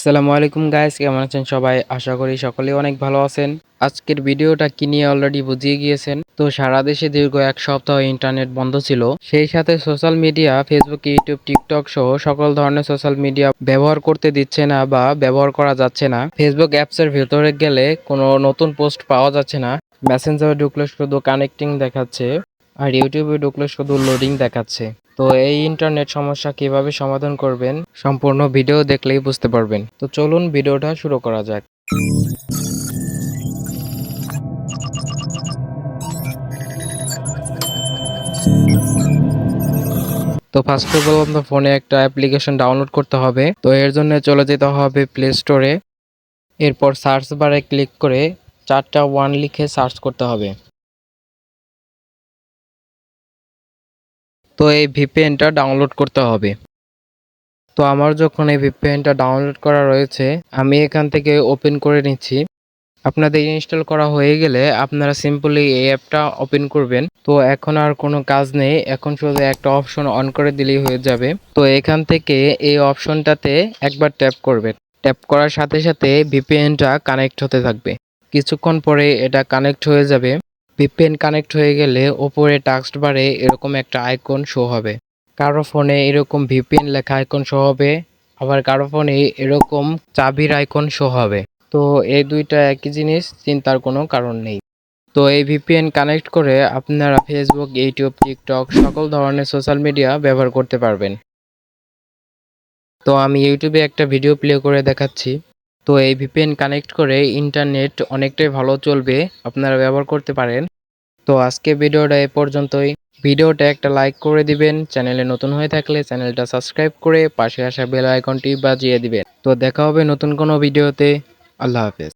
আসসালামু আলাইকুম গাইস, কেমন আছেন সবাই? আশা করি সকলেই অনেক ভালো আছেন। আজকের ভিডিওটা কি নিয়ে অলরেডি বুঝিয়ে গিয়েছেন। তো সারা দেশে দীর্ঘ এক সপ্তাহ ইন্টারনেট বন্ধ ছিল। সেই সাথে social media Facebook, YouTube, TikTok সহ সকল ধরনের সোশ্যাল মিডিয়া ব্যবহার করতে দিচ্ছে না বা ব্যবহার করা যাচ্ছে না। ফেসবুক অ্যাপসের ভেতরে গেলে কোনো নতুন পোস্ট পাওয়া যাচ্ছে না। মেসেঞ্জারে ঢুকলে শুধু কানেক্টিং দেখাচ্ছে, আর ইউটিউবে ঢুকলে শুধু লোডিং দেখাচ্ছে। তো এই ইন্টারনেট সমস্যা কিভাবে সমাধান করবেন সম্পূর্ণ ভিডিও দেখলেই বুঝতে পারবেন। তো চলুন ভিডিওটা শুরু করা যাক। তো ফার্স্ট অফ অল আপনার ফোনে একটা অ্যাপ্লিকেশন ডাউনলোড করতে হবে। তো এর জন্য চলে যেতে হবে প্লে স্টোরে। এরপর সার্চ বারে ক্লিক করে 4টা 1 লিখে সার্চ করতে হবে। তো এই ভিপিএনটা ডাউনলোড করতে হবে। তো আমার যখন এই ভিপিএনটা ডাউনলোড করা রয়েছে, আমি এখান থেকে ওপেন করে নিচ্ছি। আপনাদের ইনস্টল করা হয়ে গেলে আপনারা সিম্পলি এই অ্যাপটা ওপেন করবেন। তো এখন আর কোনো কাজ নেই, এখন শুধু একটা অপশন অন করে দিলেই হয়ে যাবে। তো এখান থেকে এই অপশনটাতে একবার ট্যাপ করবেন। ট্যাপ করার সাথে সাথে ভিপিএনটা কানেক্ট হতে থাকবে। কিছুক্ষণ পরে এটা কানেক্ট হয়ে যাবে। ভিপিএন কানেক্ট হয়ে গেলে ওপরে টাস্ক বারে এরকম একটা আইকন শো হবে। কারো ফোনে এরকম ভিপিএন লেখা আইকন শো হবে, আবার কারো ফোনে এরকম চাবির আইকন শো হবে। তো এই দুইটা একই জিনিস, চিন্তার কোনো কারণ নেই। তো এই ভিপিএন কানেক্ট করে আপনারা ফেসবুক, ইউটিউব, টিকটক সকল ধরনের সোশ্যাল মিডিয়া ব্যবহার করতে পারবেন। তো আমি ইউটিউবে একটা ভিডিও প্লে করে দেখাচ্ছি। তো এই ভিপিএন কানেক্ট করে ইন্টারনেট অনেকটাই ভালো চলবে, আপনারা ব্যবহার করতে পারেন। তো আজকে ভিডিওটা এ পর্যন্তই। ভিডিওটা একটা লাইক করে দিবেন, চ্যানেলে নতুন হয়ে থাকলে চ্যানেলটা সাবস্ক্রাইব করে পাশে আসা বেল আইকনটি বাজিয়ে দিবেন। তো দেখা হবে নতুন কোনো ভিডিওতে। আল্লাহ হাফেজ।